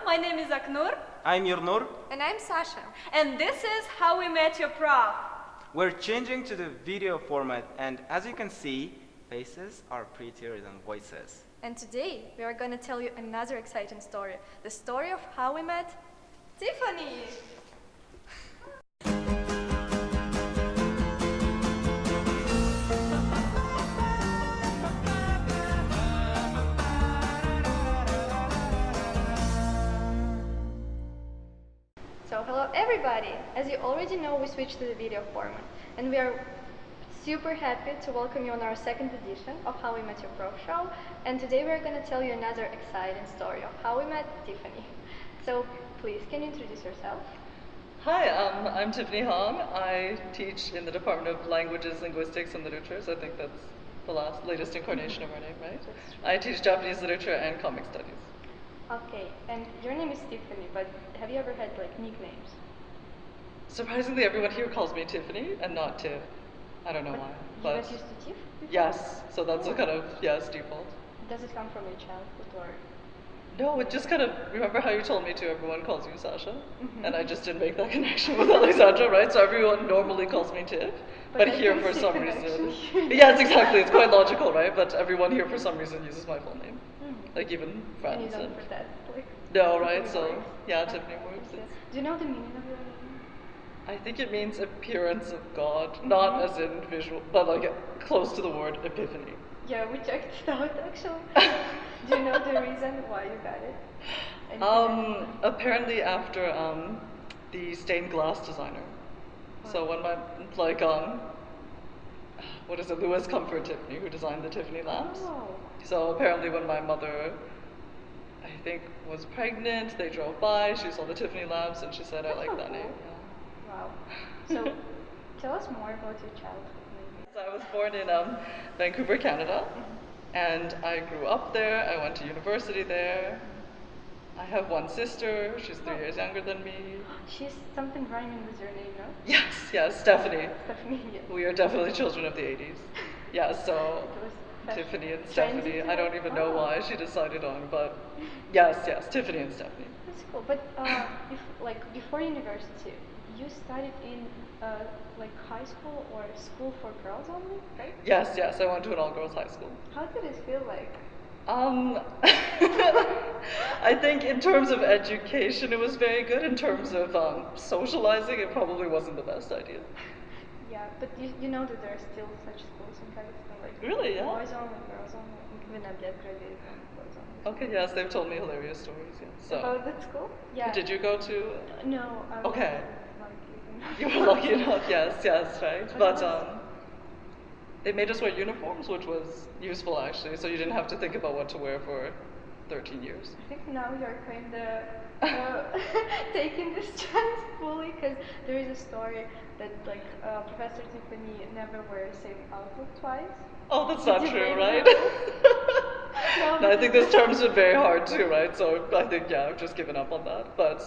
My name is Aknur. I'm Yernur. And I'm Sasha. And this is How We Met Your Prof. We're changing to the video format, and as you can see, faces are prettier than voices. And today we are going to tell you another exciting story. The story of how we met Tiffany. So hello everybody! As you already know, we switched to the video format, and we are super happy to welcome you on our second edition of How We Met Your Prof show. And today we are going to tell you another exciting story of how we met Tiffany. So please, can you introduce yourself? Hi, I'm Tiffany Hong. I teach in the Department of Languages, Linguistics, and Literatures. I think that's the latest incarnation of our name, right? I teach Japanese literature and comic studies. Okay, and your name is Tiffany, but have you ever had like nicknames? Surprisingly, everyone here calls me Tiffany and not Tiff. I don't know why, You but got used to Tiff before? yes, so that's a kind of, yes, default. Does it come from your childhood or? No, it just kind of, remember how you told me to, everyone calls you Sasha? Mhm. And I just didn't make that connection with Alexandra, right? So everyone normally calls me Tiff, but I here can for see some connection. reason, yes, exactly, it's quite logical, right? But everyone here for some reason uses my full name, like even And you friends. don't pretend like. No, right? Tiffany So, works. yeah, Okay, Tiffany works. yes. Do you know the meaning of your name? I think it means appearance of God, not as in visual, but like close to the word epiphany. Yeah, we checked it out actually. Do you know the reason why you got it? Any connection? Apparently after the stained glass designer. So when my what is it, Louis Comfort Tiffany, who designed the Tiffany lamps. Oh. So apparently when my mother, I think, was pregnant, they drove by, she saw the Tiffany lamps, and she said, I That's like so that cool. name. Wow. So, tell us more about your childhood, maybe. So I was born in Vancouver, Canada, and I grew up there. I went to university there. I have one sister. She's 3 years younger than me. She's something rhyming with your name, no? Yes, Stephanie. Stephanie, yes. We are definitely children of the 80s. Yeah, so It was fashion- Tiffany and trendy Stephanie. to I don't like- even know oh. why she decided on, but yes, Tiffany and Stephanie. That's cool. But before university, you studied in like high school or school for girls only, right? Yes, I went to an all-girls high school. How did it feel like? I think in terms of education, it was very good. In terms of socializing, it probably wasn't the best idea. Yeah, but you know that there are still such schools in Kazakhstan, like Really, yeah? boys only, girls only, even at that graduated boys only. Okay, yes, they've told me hilarious stories. Yeah. So, About that school? Yeah. did you go to? No, I was Okay. lucky. You were lucky enough. Yes, right. But they made us wear uniforms, which was useful actually. So you didn't have to think about what to wear for 13 years. I think now you're kind of taking this chance fully, because there is a story that Professor Tiffany never wears the same outfit twice. Oh, that's Did not you true, break right? No, No, I think this term's been very hard too, right? So I think, yeah, I've just given up on that. But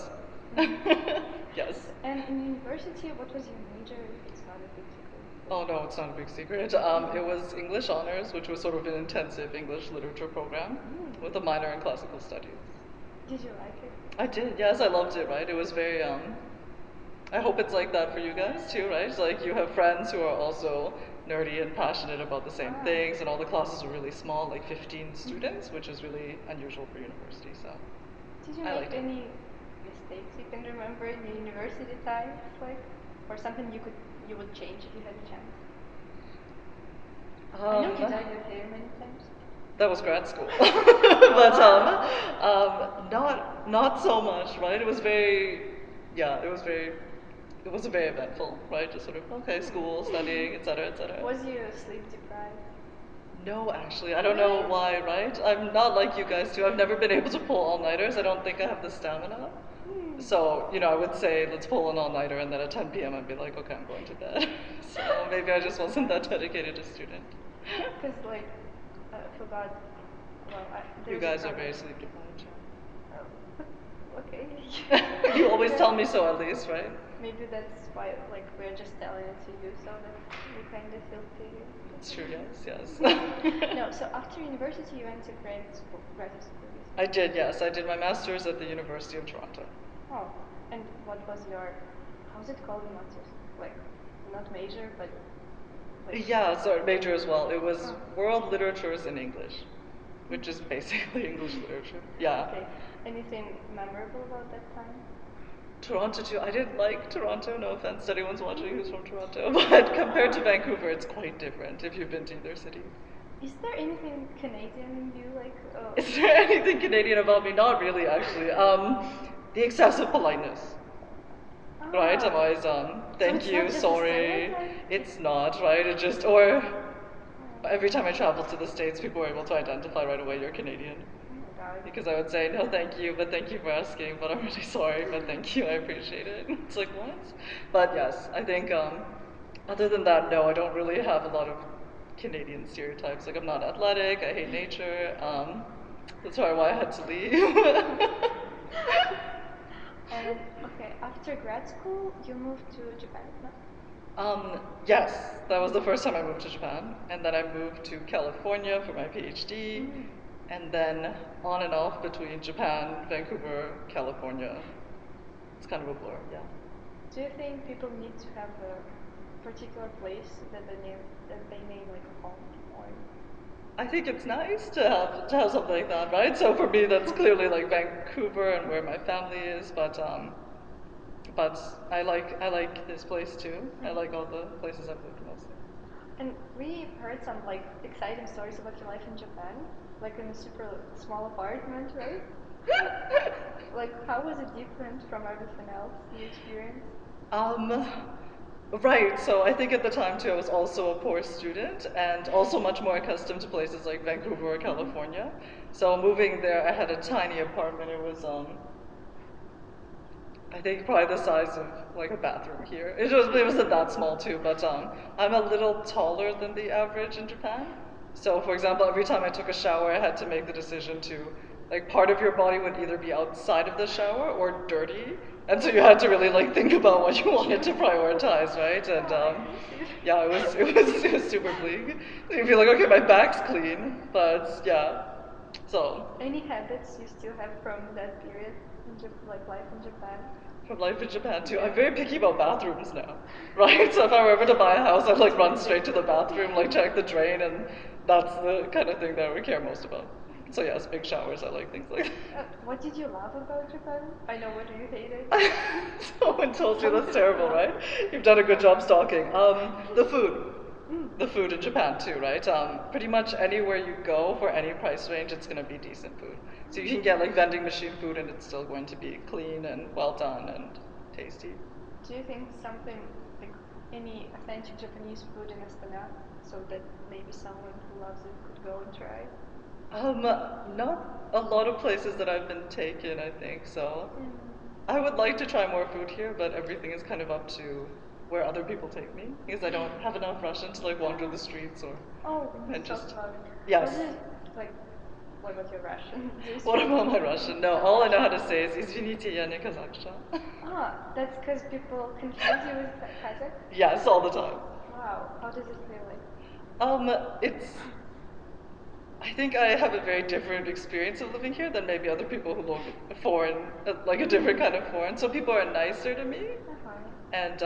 yes. And in university, what was your major? If it's not a big secret. Oh no, it's not a big secret. It was English honors, which was sort of an intensive English literature program with a minor in classical studies. Did you like it? I did, yes, I loved it, right? It was very, I hope it's like that for you guys too, right? It's like you have friends who are also nerdy and passionate about the same things, and all the classes were really small, like 15 students, which is really unusual for university, so Did you I make liked it. any mistakes you can remember in your university times, or something you would change if you had a chance? I know you dyed your hair many times. That was grad school, but not so much, right? It was very eventful, right? Just sort of school, studying, etc. Was you sleep deprived? No, actually, I don't know why, right? I'm not like you guys do. I've never been able to pull all-nighters. I don't think I have the stamina. So, I would say, let's pull an all-nighter, and then at 10 p.m. I'd be like, okay, I'm going to bed. So maybe I just wasn't that dedicated a student. Because, I forgot, You guys are very sleep deprived. okay. You always tell me so, at least, right? Maybe that's why, like, we're just telling it to you so that we kind of feel pity. That's true. Yes. No, so after university you went to graduate school. I did, yes. I did my master's at the University of Toronto. Oh, and what was your, how's it called in master's? Like, not major, but like, Yeah, so major as well. It was Oh. World Literatures in English, which is basically English literature. Yeah. okay. Anything memorable about that time? Toronto too. I didn't like Toronto, no offense to anyone's watching who's from Toronto, but compared to Vancouver, it's quite different if you've been to either city. Is there anything Canadian in you, like? Is there anything Canadian about me? Not really, actually. The excessive politeness. Right? I'm always, thank it's not you, just a sorry. stereotype? It's not, right? It just, or every time I travel to the States, people are able to identify right away you're Canadian. Oh my God. Because I would say, no, thank you, but thank you for asking, but I'm really sorry, but thank you, I appreciate it. It's like, what? But yes, I think, other than that, no, I don't really have a lot of Canadian stereotypes. Like, I'm not athletic, I hate nature. That's probably why I had to leave. And okay, after grad school, you moved to Japan, no? Yes, that was the first time I moved to Japan, and then I moved to California for my PhD, and then on and off between Japan, Vancouver, California. It's kind of a blur, yeah. Do you think people need to have a particular place that they name like a home, or? I think it's nice to have something like that, right? So for me, that's clearly like Vancouver and where my family is, but I like this place too. I like all the places I've lived mostly. And we heard some like exciting stories about your life in Japan, like in a super small apartment, right? Like, how was it different from everything else you experienced? Right, so I think at the time too I was also a poor student and also much more accustomed to places like Vancouver or California. So moving there, I had a tiny apartment. It was I think probably the size of like a bathroom here. It wasn't that small too, but I'm a little taller than the average in Japan. So for example, every time I took a shower, I had to make the decision to, like, part of your body would either be outside of the shower or dirty. And so you had to really like think about what you wanted to prioritize, right? And yeah, it was super bleak. So you feel like, okay, my back's clean, but yeah. So Any habits you still have from that period, like life in Japan? from life in Japan too, I'm very picky about bathrooms now, right? So if I were ever to buy a house, I'd like run straight to the bathroom, like check the drain, and that's the kind of thing that I would care most about. So yes, big showers, I like things like that. What did you love about Japan? I know what you hated. Someone told you that's terrible, right? You've done a good job stalking. The food. The food in Japan too, right? Pretty much anywhere you go for any price range, it's going to be decent food. So you can get like vending machine food and it's still going to be clean and well done and tasty. Do you think something like any authentic Japanese food in Astana, so that maybe someone who loves it could go and try? Not a lot of places that I've been taken, I think, so I would like to try more food here, but everything is kind of up to where other people take me, because I don't have enough Russian to like wander the streets or Oh, and let's talk just about it. yes. What is, like, what about your Russian? Do you What speak- about my Russian? No, all I know how to say is "Извините, я не казахша." That's because people confuse you with Kazakh? Yes, all the time. Wow, how does it feel like? It's. I think I have a very different experience of living here than maybe other people who look foreign, like a different kind of foreign. So people are nicer to me. Uh-huh. And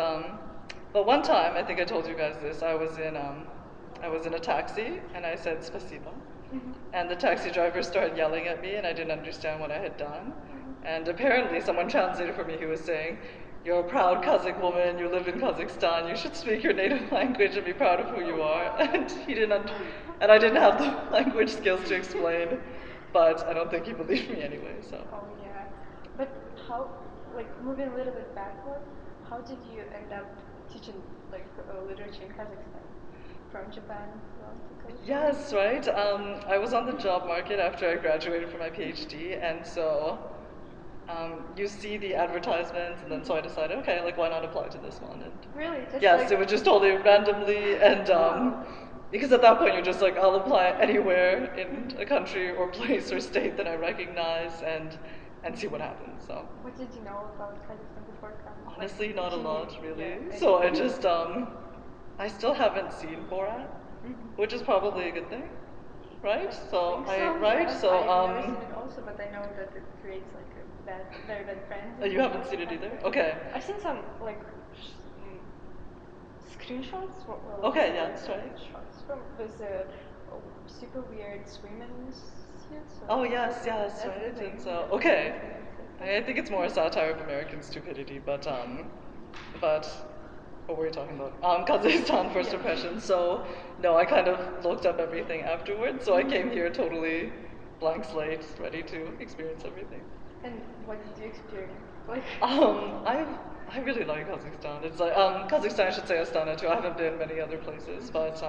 but one time, I think I told you guys this. I was in a taxi and I said "spasiba," and the taxi driver started yelling at me, and I didn't understand what I had done. And apparently, someone translated for me. He was saying, "You're a proud Kazakh woman. You live in Kazakhstan. You should speak your native language and be proud of who you are." And he didn't, and I didn't have the language skills to explain. But I don't think he believed me anyway. So. Oh yeah. But how, like, moving a little bit backward, how did you end up teaching like literature in Kazakhstan from Japan down to Kazakhstan? Yes, right. I was on the job market after I graduated from my PhD, and so you see the advertisements, and then so I decided, okay, like why not apply to this one? And Really? Just yes, like, it was just totally randomly, and because at that point you're just like, I'll apply anywhere in a country or place or state that I recognize, and and see what happens. So What did you know about Kazakhstan before coming? honestly, Like, not a did you- lot really. yeah, So I just I still haven't seen Borat, Mhm. which is probably a good thing, right? So I think right. yeah. So I've never seen it also, but I know that it creates like a very bad friends. you haven't seen it either? Okay. I've seen some like screenshots. Okay, yeah, that's right. Shots from there's a super weird swimming suits. Oh yes, That's the right. thing. And so That's okay, the thing. I think it's more a satire of American stupidity, but what were we talking about? Kazakhstan first Yeah. impression. So no, I kind of looked up everything afterwards. So I came here totally blank slate, ready to experience everything. And what did you experience? Like, I really like Kazakhstan. It's like Kazakhstan, I should say Astana too. I haven't been many other places, but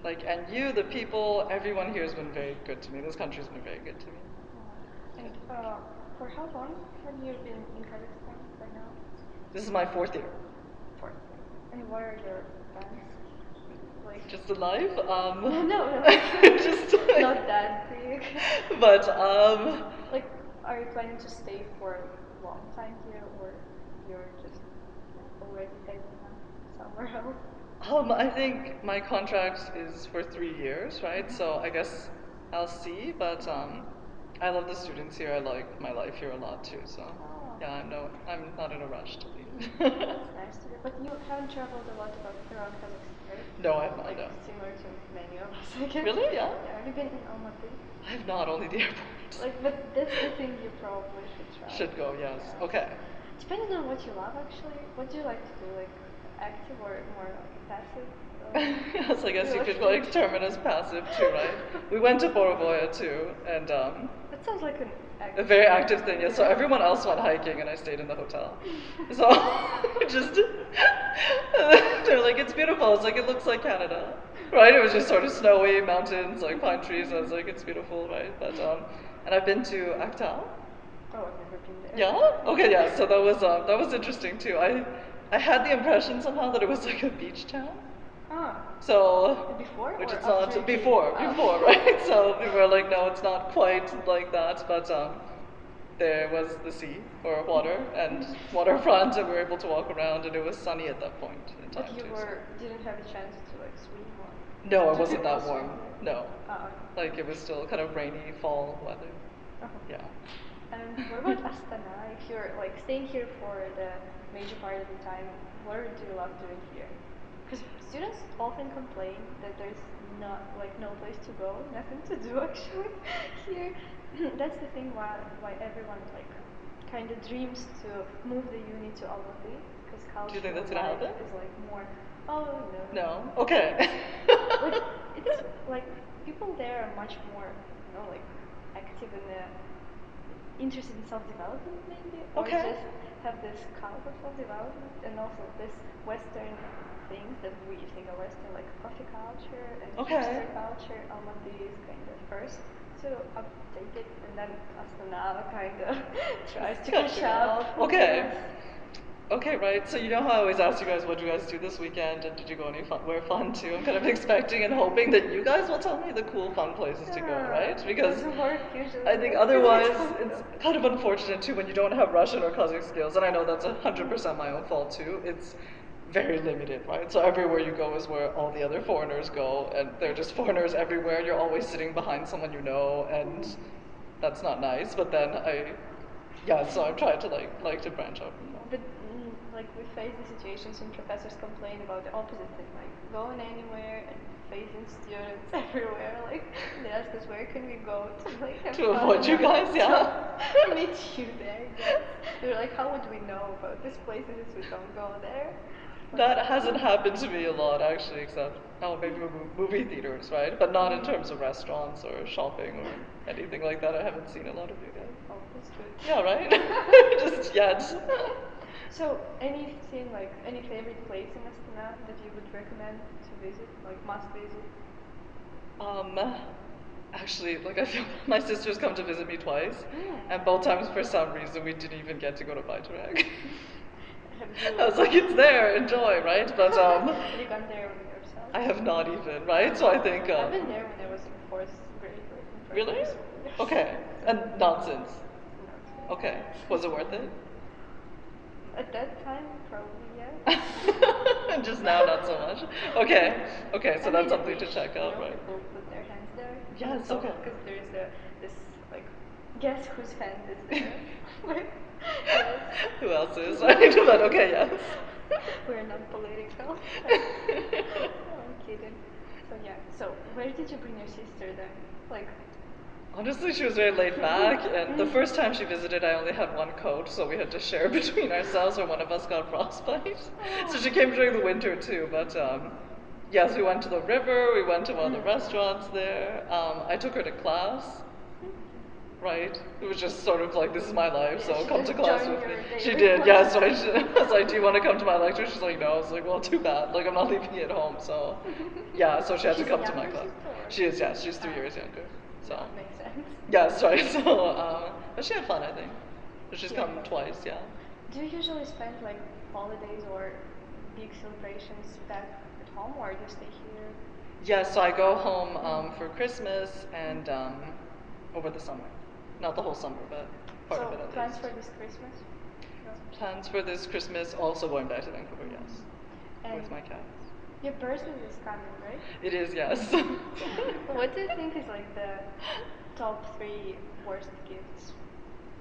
like, and you, the people, everyone here has been very good to me. This country's been very good to me. and for how long have you been in Kazakhstan right now? This is my 4th year. For. And what are your plans? Like, Just alive. no, just not that big. But Like, are you planning to stay for a long time here, or you're just already heading somewhere else? I think my contract is for 3 years, right? So I guess I'll see. But I love the students here. I like my life here a lot too. So yeah, I'm not in a rush to leave. That's nice to hear. But you haven't traveled a lot around Kazakhstan, right? No, I have not. Like No. similar to many of us, I guess. Really? Yeah? Yeah. Have you been in Almaty? I have not. Only the airport. Like, but that's the thing you probably should try. Should go. Yes. Yeah. Okay. Depending on what you love, actually. What do you like to do? Like, active or more passive? Yes, I guess you like could to- like term it as passive too, right? We went to Borovoya too, and That sounds like an a active. very active thing. Yeah. So everyone else went hiking, and I stayed in the hotel. So just they're like, it's beautiful. It's like it looks like Canada, right? It was just sort of snowy mountains, like pine trees. I was like, it's beautiful, right? But and I've been to Akta. Oh, I've never been there. Yeah. Okay. Yeah. So that was interesting too. I had the impression somehow that it was like a beach town. Ah. So Before which or it's not after you before, came? before, right? So we were like, no, it's not quite like that, but there was the sea or water and waterfront, and we were able to walk around, and it was sunny at that point in time But you too. so- didn't have a chance to like swim or. No, it Did wasn't you that swim warm. there? No, Ah. like it was still kind of rainy fall weather. Okay. Yeah. And what about Astana? If you're like staying here for the major part of the time, what do you love doing here? Because students often complain that there's no place to go, nothing to do actually here. That's the thing why everyone like kind of dreams to move the uni to Almaty, because Do you think that's gonna life happen? is like more. Oh no. No. Okay. Like it's like people there are much more, like active in the interested in self-development maybe, or Okay. just have this cult of self-development, and also this Western things that we think are Western, like coffee culture and Okay. hipster culture. Almaty is kind of first to uptake it, and then Astana kind of tries to catch up. Okay. Yes. Okay, right. So you know how I always ask you guys, what do you guys do this weekend, and did you go anywhere fun too? I'm kind of expecting and hoping that you guys will tell me the cool, fun places to go, right? Because doesn't work usually. I think otherwise it's kind of unfortunate too when you don't have Russian or Kazakh skills, and I know that's 100% my own fault too. It's very limited, right? So everywhere you go is where all the other foreigners go, and they're just foreigners everywhere. You're always sitting behind someone you know, and that's not nice. But then so I've tried to like to branch out from that. But like we face the situations when professors complain about the opposite thing, like going anywhere and facing students everywhere. Like they ask us where can we go to like have To fun avoid you and guys, yeah. to meet you there. Yes. They're like, how would we know about this place if we don't go there? That hasn't happened to me a lot actually, except maybe movie theaters, right? But not in terms of restaurants or shopping or anything like that. I haven't seen a lot of you guys. Oh, that's good. Yeah, right? Just yet. So anything like any favorite place in Astana that you would recommend to visit, like must visit? Actually, like I feel my sister's come to visit me twice, Mm. and both times for some reason we didn't even get to go to Baitarag. Have you, I was like, it's there, enjoy, right? But have you gone there yourself? I have not even, right? So I think. I've been there when I was in fourth grade. Like in Really? primary school. Yes. Okay, and not since. No, Okay. Was it worth it? At that time, probably, yeah. Just now, not so much. Okay. Okay, so I that's mean, something at to least, check out, you know, right? people put their hands there. Yes, okay. Because there's this, like, guess whose hand is there? Like, yes. Who else is? Right? But okay, yes. We're not political. I'm kidding. So yeah. So where did you bring your sister then? Like, Honestly, she was very laid back, and the first time she visited, I only had one coat, so we had to share between ourselves, or one of us got frostbite. So she came during the winter too, but yes, we went to the river, we went to one of the restaurants there. I took her to class, right? It was just sort of like, this is my life, so she come to just class joined with me. your She daily did, yes. class. So I was like, do you want to come to my lecture? She's like, no. I was like, well, too bad. Like, I'm not leaving you at home, so yeah. So she had to She's come a to my younger class. sister, or? She is, yes. She's 3 years younger. So that makes sense. yes, right. So, but she had fun, I think. She's come twice, yeah. Do you usually spend like holidays or big celebrations back at home, or do you stay here? Yeah, so I go home for Christmas and over the summer. Not the whole summer, but part of it at plans least. for this Christmas? No. Plans for this Christmas, also going back to Vancouver, yes. And With my cats. your birthday is coming, right? It is, yes. What do you think is like the top 3 worst gifts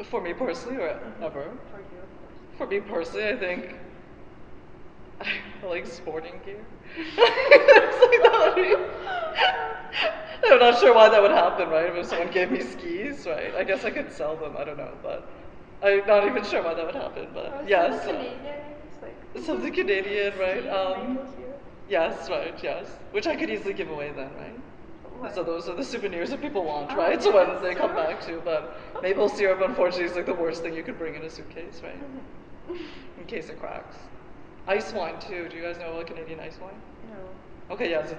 For me personally, or ever? for you, of course? For me personally, I think I like sporting gear. It's like that would be- I'm not sure why that would happen, right? If someone gave me skis, right? I guess I could sell them. I don't know, but I'm not even sure why that would happen. But Oh, yes, something Canadian, it's like something Canadian, right? maple syrup. Yes, right, yes. Which I could easily give away then, right? What? So those are the souvenirs that people want, Oh, right? So yes, when they come sure. back to, but maple syrup unfortunately is like the worst thing you could bring in a suitcase, right? In case it cracks. Ice wine too. Do you guys know about Canadian ice wine? No. Okay, yes,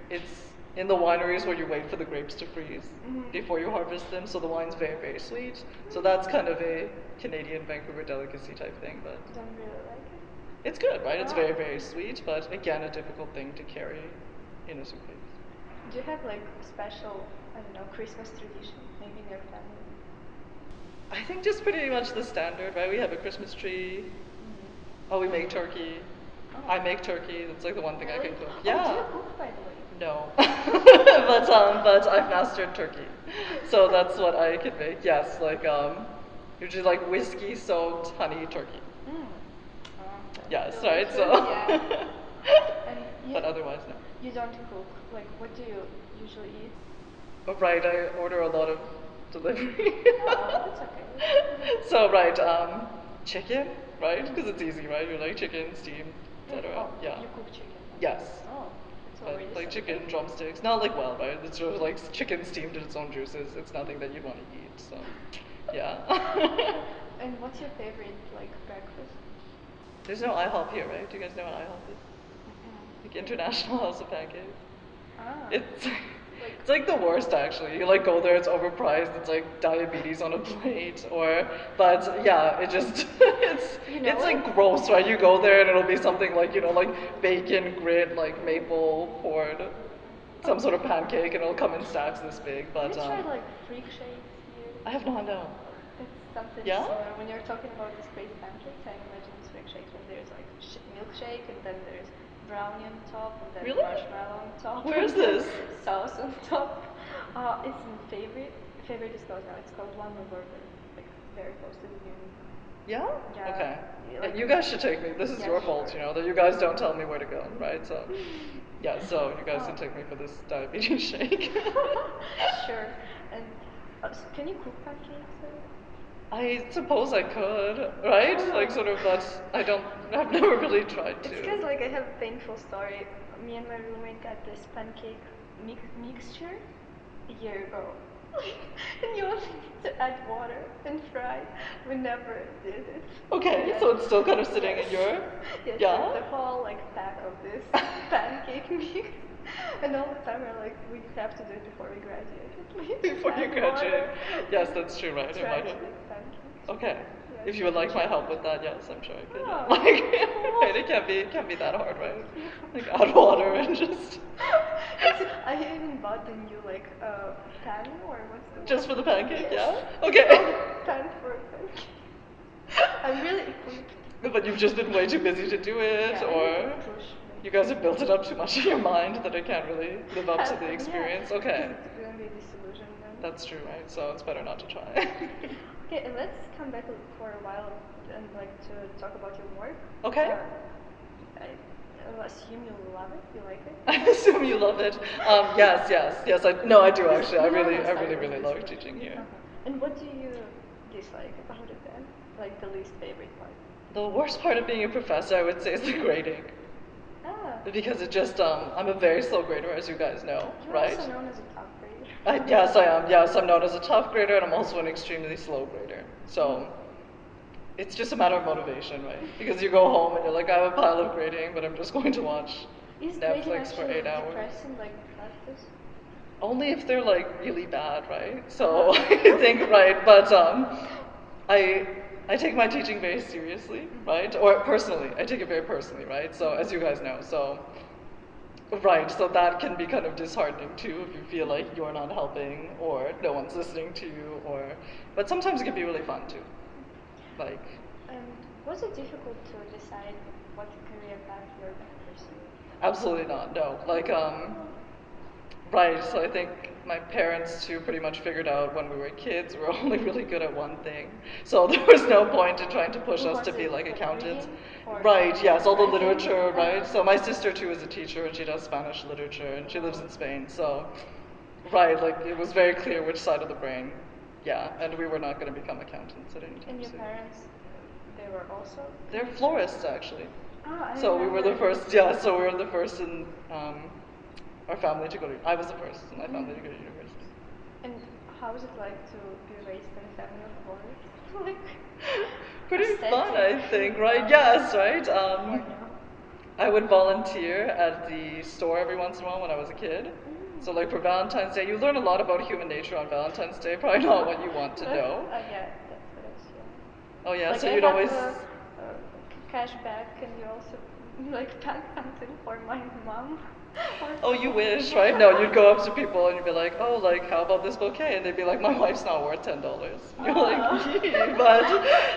it's in the wineries where you wait for the grapes to freeze before you harvest them, so the wine's very, very sweet. So that's kind of a Canadian Vancouver delicacy type thing, but Don't really like it. it's good, right? It's Ah. very, very sweet, but again, a difficult thing to carry in a suitcase. Do you have like a special, I don't know, Christmas tradition, maybe in your family? I think just pretty much the standard, right? We have a Christmas tree. Oh, we make turkey. I make turkey. That's like the one thing I can cook. Oh, Yeah. do you cook, by the way? No, but I've mastered turkey, so that's what I can make. Yes, like usually like whiskey soaked honey turkey. Yes, right. So, Yeah. And you, but otherwise no. you don't cook. Like, what do you usually eat? Oh, right, I order a lot of delivery. Oh, that's okay. So right, chicken, right? Because it's easy, right? You're like chicken, steam, etc. Oh, Yeah. you cook chicken? Yes. Oh, it's But already like something. chicken drumsticks, not like well, right? It's sort of like chicken steamed in its own juices. It's nothing that you'd want to eat. So, yeah. And what's your favorite, like, breakfast? There's no IHOP here, right? Do you guys know what IHOP is? Like International House of Pancakes. Ah. It's like the worst actually. You like go there, it's overpriced. It's like diabetes on a plate, but yeah, it just You know it's like it? gross, right? You go there and it'll be something like like bacon grit, like maple poured, some sort of pancake, and it'll come in stacks this big. But Have you tried, like, freak shakes here? I have no idea. It's something Yeah? similar. When you're talking about these great pancakes, I imagine it's freak shakes when there's like milkshake and then there's brownie on top and then Really? marshmallow on top. Where is and then this? Sauce on top. It's in favorite. Favorite is closed now. It's called One More Burger. Like very close to the union. Yeah? Yeah. Okay. Yeah, like- You guys should take me. This is Yeah, your sure. fault, that you guys don't tell me where to go, right? So, yeah, so you guys can take me for this diabetes shake. Sure. And can you cook pancakes? I suppose I could, right? Like sort of, but I've never really tried to. It's because like I have a painful story. Me and my roommate got this pancake mixture a year ago. And you only need to add water and fry. We never did it. Okay, Yeah. so it's still kind of sitting in your, Yes, yeah? like the whole like pack of this pancake mix And all the time we're like, we have to do it before we graduate. At least. Before you And graduate. water. Yes, that's true, right? Try It to might- make pancakes. Okay. Yeah, If you would like my sure. help with that, yes, I'm sure I could. Oh, Like, right, it can't be that hard, right? Like add water and just I even bought the new like pan or what's the just for word? the pancake, Yes. yeah? Okay. Pan for a pancake. I'm really equipped. But you've just been way too busy to do it, Yeah, I or need to push you guys have built it up too much in your mind that it can't really live up to the Yeah, experience. Okay. 'cause it's gonna be disillusionment. That's true, right? So it's better not to try. Okay, and let's come back for a while and like to talk about your work. Okay. I assume you love it. You like it. I assume you love it. Yes. I do actually. I really love teaching here. And what do you dislike about it then? Like the least favorite part? The worst part of being a professor, I would say, is the grading. Ah. Because it just, I'm a very slow grader, as you guys know, You're right? also known as a top grader. Yes, I am. Yes, I'm known as a tough grader, and I'm also an extremely slow grader. So it's just a matter of motivation, right? Because you go home and you're like, I have a pile of grading, but I'm just going to watch Is grading Netflix for actually 8 hours. depressing like practice? Only if they're like really bad, right? So I think, right, but I take my teaching very seriously, right? Or personally, I take it very personally, right? So as you guys know, so that can be kind of disheartening too if you feel like you're not helping or no one's listening to you, but sometimes it can be really fun too. Like, And was it difficult to decide what career path you're going to pursue? absolutely not, no. Like, right, so I think my parents too pretty much figured out when we were kids we were only really good at one thing. So there was no point in trying to push us Was to be it like like accountants. reading or Right, yes, all the writing? literature, right? So my sister too is a teacher and she does Spanish literature and she lives in Spain. So, right, like it was very clear which side of the brain. Yeah, and we were not going to become accountants at any time And your soon. parents, they were also? They're florists actually. Ah, I So we were the remember. first, yeah, so we were the first in our family to go to, I was the first in my family to go to university. And how is it like to be raised in a family of florists? Like, Pretty fun, I aesthetic. think, right? Yes, right? Or no? I would volunteer at the store every once in a while when I was a kid. So like for Valentine's Day, you learn a lot about human nature on Valentine's Day, probably not what you want to know. Yeah, that's what I assume. Oh yeah, Like so I you'd have always, cash back, and you also like pack something for my mom. oh you wish, right? No, you'd go up to people and you'd be like, oh like how about this bouquet? And they'd be like, my wife's not worth $10. You're like, yee, but,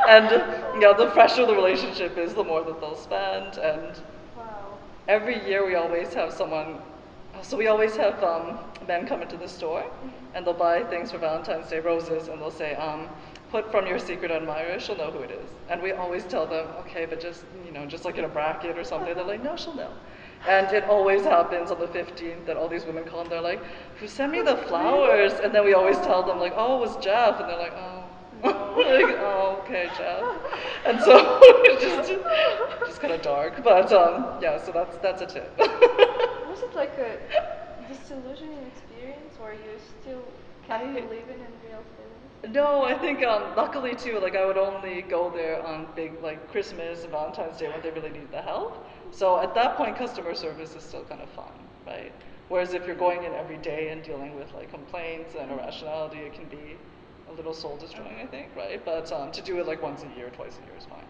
and yeah, the fresher the relationship is, the more that they'll spend. And Wow. every year we always have someone, so we always have men come into the store and they'll buy things for Valentine's Day, roses, and they'll say, put from your secret admirer, she'll know who it is. And we always tell them, okay, but just, just like in a bracket or something. They're like, no, she'll know. And it always happens on the 15th that all these women call and they're like, who sent me the flowers? And then we always tell them like, oh, it was Jeff. And they're like, oh. Like, oh, okay, Jeff. And so it's just kind of dark. But yeah, so that's a tip. Was it like a disillusioning experience, or you still can believe in real feelings? No, I think luckily too, like I would only go there on big like Christmas and Valentine's Day when they really need the help. So at that point, customer service is still kind of fun, right? Whereas if you're going in every day and dealing with like complaints and irrationality, it can be a little soul destroying, I think, right? But to do it like once a year, twice a year is fine.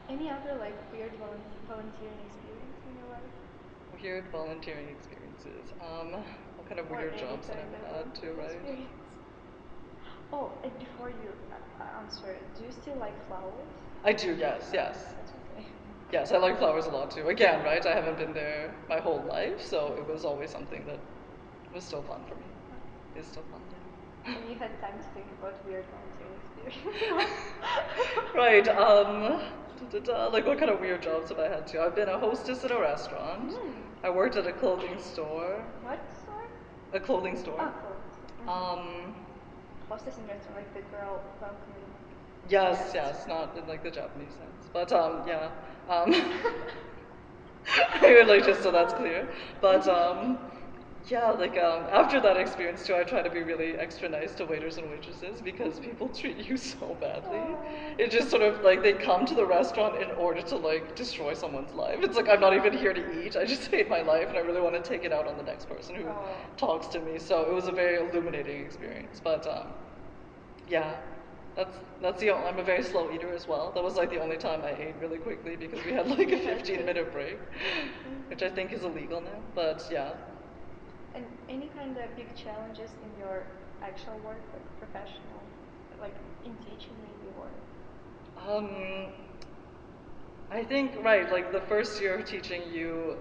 Any other like weird volunteering experience in your life? Weird volunteering experiences. What kind of Or weird any jobs that kind I've of had too, right? experience? Oh, and before you answer, do you still like flowers? I do, yes. That's okay. Yes, I like flowers a lot too. Again, right, I haven't been there my whole life, so it was always something that was still fun for me. It's still fun. And you had time to think about weird volunteering experience. Right, like what kind of weird jobs have I had too? I've been a hostess at a restaurant. I worked at a clothing store. What store? A clothing store. Oh, cool. Hostess in restaurant, like the girl welcoming. Yes, not in like the Japanese sense. But yeah. I would like just so that's clear. But Yeah, like after that experience too, I try to be really extra nice to waiters and waitresses because people treat you so badly. It just sort of like they come to the restaurant in order to like destroy someone's life. It's like I'm not even here to eat. I just hate my life and I really want to take it out on the next person who talks to me. So it was a very illuminating experience. But yeah, that's the only, I'm a very slow eater as well. That was like the only time I ate really quickly because we had like a 15-minute break, which I think is illegal now. But yeah. And any kind of big challenges in your actual work, like professional, like in teaching maybe, or? I think right, like the first year of teaching, you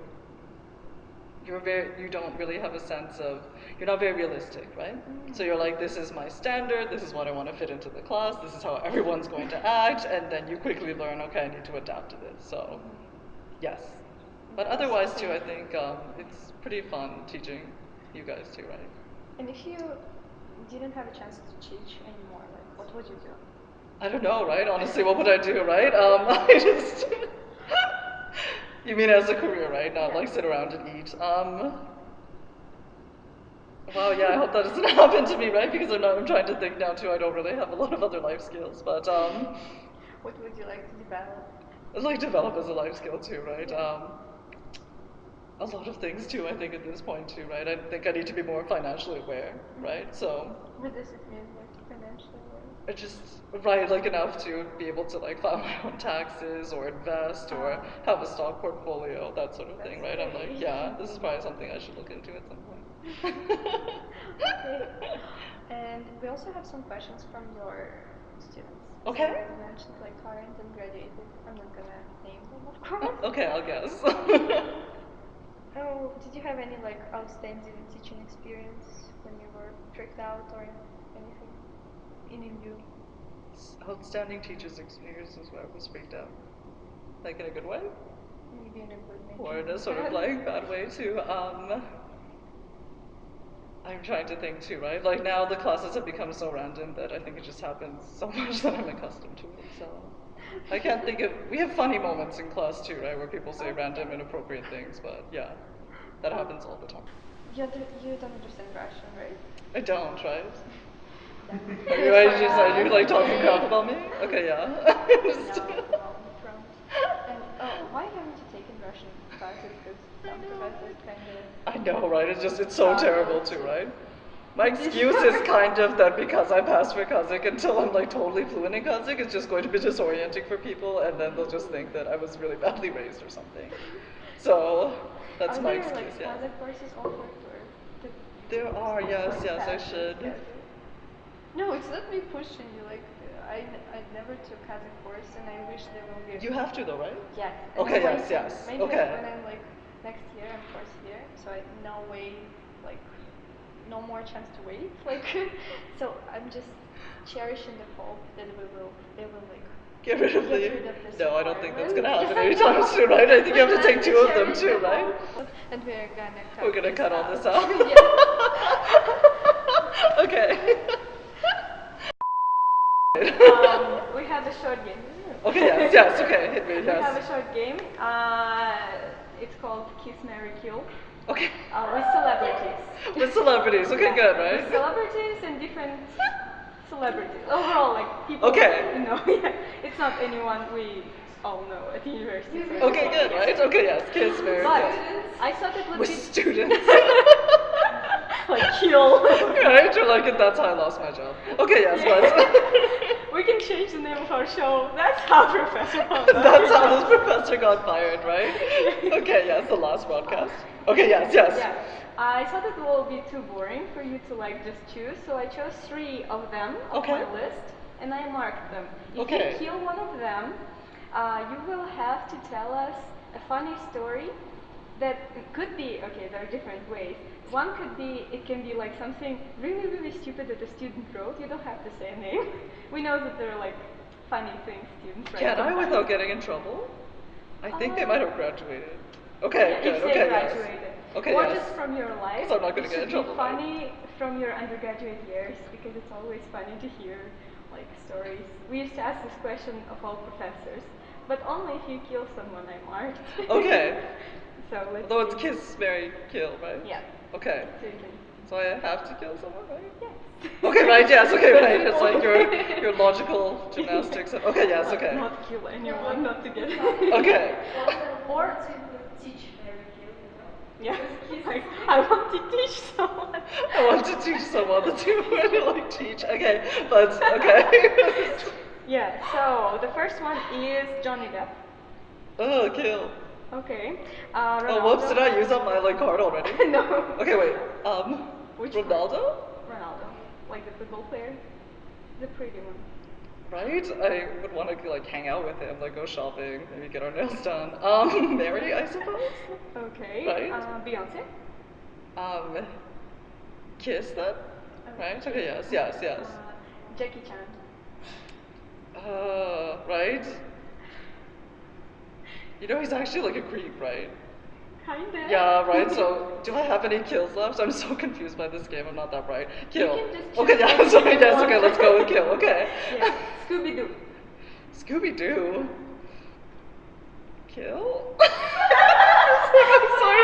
don't really have a sense of, you're not very realistic, right? So you're like, this is my standard, this is what I want to fit into the class, this is how everyone's going to act, and then you quickly learn, okay, I need to adapt to this. So yes, but otherwise too, I think it's pretty fun teaching you guys too, right? And if you didn't have a chance to teach anymore, like what would you do? I don't know, right? Honestly, what would I do, right? I just you mean as a career, right? Not like sit around and eat. Wow, yeah, I hope that doesn't happen to me, right? Because I'm trying to think now too. I don't really have a lot of other life skills, but what would you like to develop? I'd like to develop as a life skill too, right? A lot of things too, I think at this point too, right? I think I need to be more financially aware, right? So What does it mean, like financially aware? I just right, like enough to be able to like file my own taxes or invest or have a stock portfolio, that sort of thing, right? I'm like, yeah, this is probably something I should look into at some point. Okay. And we also have some questions from your students. Okay. So you mentioned like current and graduated. I'm not gonna name them, of course. Okay, I'll guess. Oh, did you have any like outstanding teaching experience when you were tricked out or anything in you? Outstanding teachers' experiences where I was freaked out. Like in a good way? Maybe in a good, maybe Or in in a sort of like bad way too. I'm trying to think too, right? Like now the classes have become so random that I think it just happens so much that I'm accustomed to it. So I can't think of, we have funny moments in class too, right? Where people say random inappropriate things, but yeah, that happens all the time. You don't understand Russian, right? I don't, right? Yeah. Are you like talking crap about me? Okay, yeah. No, we promise. And why haven't you taken Russian classes? Because some professors kind of... I know, right? It's so terrible too, right? My excuse is kind of that because I passed for Kazakh until I'm like totally fluent in Kazakh, it's just going to be disorienting for people and then they'll just think that I was really badly raised or something. So that's my excuse, like, yeah. Kazakh courses offered or... There are, yes, I should. No, it's not me pushing you, like, I never took Kazakh course and I wish there will be... You have to though, right? Yes. Okay, yes. Maybe Okay. when I'm like next year, I'm fourth year, so I no way, like, no more chance to wait. Like, so I'm just cherishing the hope that they will like Get rid of this. No, I don't think that's gonna requirement. happen anytime soon, right? I think you have to take two of them too, right? And We're gonna cut all this out. Yeah. Okay. We have a short game. Okay, yes, okay, hit me, We have a yes. short game. It's called Kiss, Marry, Kill. Okay. With celebrities. With celebrities, okay, Yeah, good, right? With celebrities and different celebrities. Overall, like people. Okay. You know, yeah. It's not anyone we all know at the university. So Okay, good, right? Okay, yes, kiss, marry, But kill. I thought it would With be students. like kill. Right, you're like, that's how I lost my job. Okay, yes, but We can change the name of our show. That's how Professor Hong. that's how this professor got fired, right? Okay, yes, the last broadcast. Okay, yes. Yeah. I thought it will be too boring for you to like just choose, so I chose 3 of them on Okay. my list, and I marked them. If Okay. you kill one of them, you will have to tell us a funny story that could be, okay, there are different ways. One could be, it can be like something really, really stupid that a student wrote. You don't have to say a name. We know that there are like funny things students write. can I sometimes. without getting in trouble? I think they might have graduated. Okay, good, If they okay, graduated. yes. Okay, Or yes. just from your life. 'Cause I'm not gonna It get in should trouble, be right? funny from your undergraduate years because it's always funny to hear like stories. We used to ask this question of all professors, but only if you kill someone, I marked. Okay. So let's Although it's see. kiss, marry, kill, right? Yeah. Okay. So you can. So I have to kill someone, right? Yes. Okay, right, yes, okay, right. It's like your logical gymnastics. Okay, yes, okay. Not kill anyone, not to get. Okay. Or to teach Mary kill, yeah. Like, I want to teach someone. I want to teach someone the two word like teach. Okay, but okay. Yeah. So the first one is Johnny Depp. Oh, kill. Okay. Oh, whoops! Did I use up my like card already? No. Okay, wait. Which Ronaldo? Ronaldo, like the football player, the pretty one. Right? I would want to like hang out with him, like go shopping, maybe get our nails done. Mary, I suppose. Okay. Right? Beyonce. Kiss then? Right? Okay, yes. Jackie Chan. Right? You know he's actually like a creep, right? Kinda. Yeah, right. So, do I have any kills left? I'm so confused by this game. I'm not that bright. Kill. You can just Okay, yeah. choose Sorry. anything Yes. you Okay. want. Let's go with kill. Okay. Yeah. Scooby Doo. Scooby Doo. Kill. I'm sorry.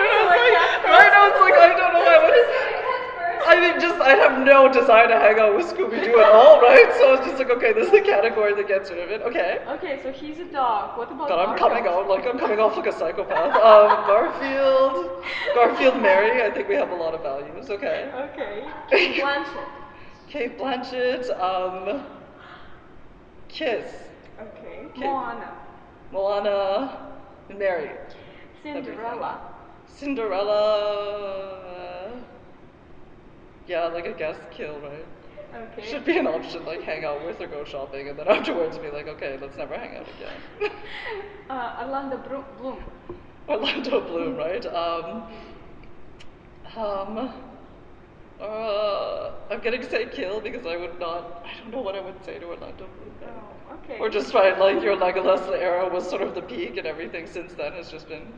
Right now it's like I don't know why. I think just I have no desire to hang out with Scooby Doo at all, right? So it's just like okay, this is the category that gets rid of it. Okay. Okay, so he's a dog. What about God, I'm coming off like a psychopath. Garfield, Mary. I think we have a lot of values. Okay. Okay. Kate Blanchett. Kate Blanchett. Kiss. Okay. Okay. Moana. Mary. Cinderella. Cinderella. Yeah, like a guest kill, right? Okay. Should be an option, like hang out with or go shopping, and then afterwards be like, okay, let's never hang out again. Orlando Bloom. Orlando Bloom, right? I'm gonna say kill because I don't know what I would say to Orlando Bloom. Oh, okay. Or just right, like your Legolas era was sort of the peak, and everything since then has just been,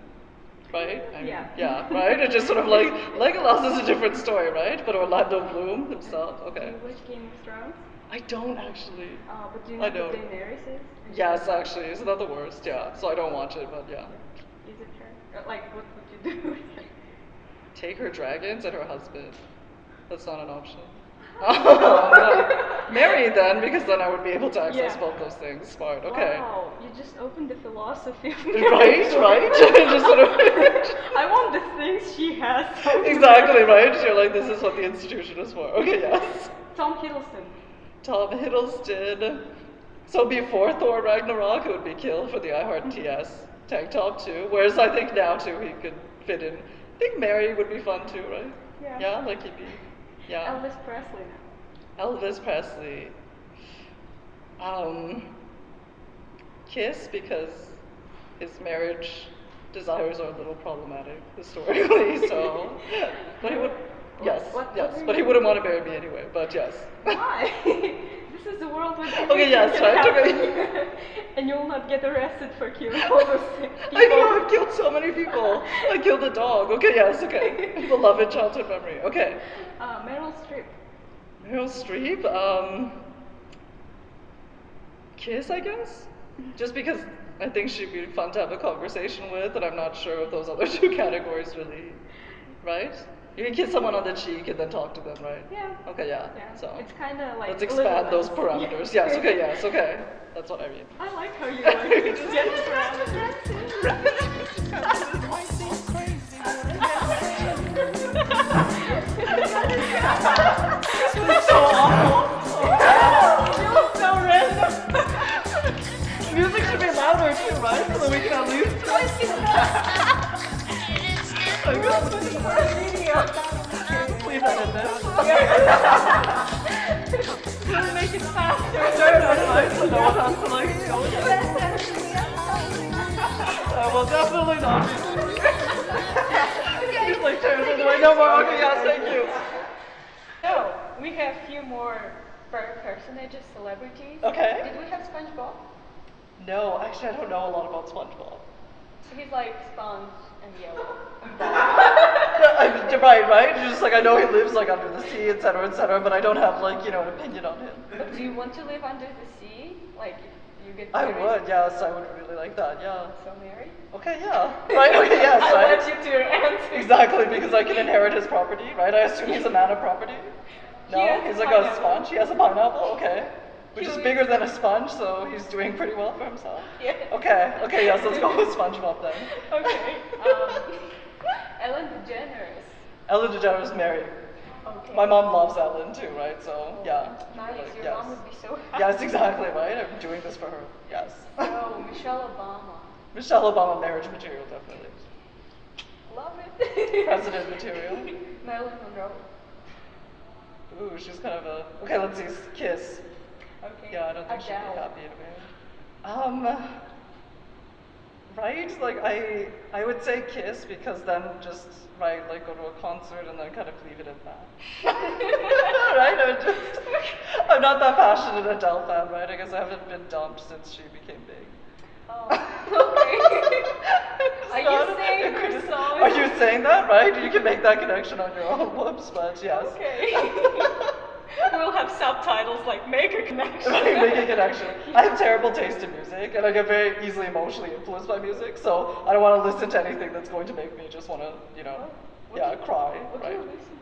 right? I mean, Yeah. Yeah, right? It's just sort of like, Legolas is a different story, right? But Orlando Bloom himself, Do okay. you watch Game of Thrones? I don't actually. But do you know I who don't. Daenerys is? Yes, actually, isn't that the worst? Yeah, so I don't watch it, but yeah. Is it her? Like, what would you do with her? Take her dragons and her husband. That's not an option. Marry then, because then I would be able to access Yeah. both those things. Smart, okay. Wow, you just opened the philosophy of Right? Just sort of I want the things she has. exactly, right? You're like, this is what the institution is for. Okay, yes. Tom Hiddleston. Tom Hiddleston. So before Thor Ragnarok, it would be Kill for the iHeart TS tank top too. Whereas I think now too he could fit in. I think Mary would be fun too, right? Yeah. Yeah, like he'd be. Yeah. Elvis Presley now. Elvis Presley. Kiss because his marriage desires are a little problematic historically. So, but he would. Yes, but he wouldn't want to marry me anyway. But yes. Why? This is the world where Okay, yes, can right, happen. okay. And you'll not get arrested for killing all those people. I know, I've killed so many people. I killed a dog. Okay, yes, okay. Beloved childhood memory. Okay. Meryl Streep. Meryl Streep. Kiss, I guess? Just because I think she'd be fun to have a conversation with, and I'm not sure if those other two categories really, right? You can kiss someone on the cheek and then talk to them, right? Yeah. Okay, yeah. Yeah. So It's kind of like. let's expand those parameters. Yes, okay, yes, okay. That's what I mean. I like how you like to get It's so awful. You're so random. Music should be louder too, right? So we can at least. Please edit this. Really make it faster. So no one has to like go with it. Well, definitely not. He's like turns it away. No more. Okay, yes, thank you. So, we have a few more personages, celebrities. Okay. Did we have SpongeBob? No, actually, I don't know a lot about SpongeBob. So he's like sponge and yellow. You're right? You're just like, I know he lives like under the sea, etc., but I don't have like, an opinion on him. But do you want to live under the sea? Like, you get I married? would, yes, I would really like that, yeah. So married? Okay, yeah. Right, okay, yes, I right? want you to answer. Exactly, because I can inherit his property, right? I assume he's a man of property? He No? has He's a like a pineapple. sponge? He has a pineapple? Okay. Which He is lives bigger than a sponge, so he's doing pretty well for himself? Yeah. Okay, yes, let's go with SpongeBob then. Okay. Ellen DeGeneres. Ellen DeGeneres married. Okay. My mom loves Ellen too, right? So, yeah. Nice. Like, Your yes. mom would be so happy. Yes, exactly, right? I'm doing this for her. Yes. So, Michelle Obama. Michelle Obama, marriage material, definitely. Love it. President material. Marilyn Monroe. Ooh, she's kind of a. Okay, let's see. Kiss. Okay. Yeah, I don't think she'd be Adele. happy in a marriage. Right? Like I would say Kiss because then just right, like go to a concert and then kind of leave it at that. Right? I'm not that passionate Adele fan, right? I guess I haven't been dumped since she became big. Oh, okay. Are you saying her song? Are you saying that, right? You can make that connection on your own. Whoops, but yes. Okay. We'll have subtitles like make a connection. Make a connection. I have terrible taste in music, and I get very easily emotionally influenced by music, so I don't want to listen to anything that's going to make me just want to, cry. What do Right? you listen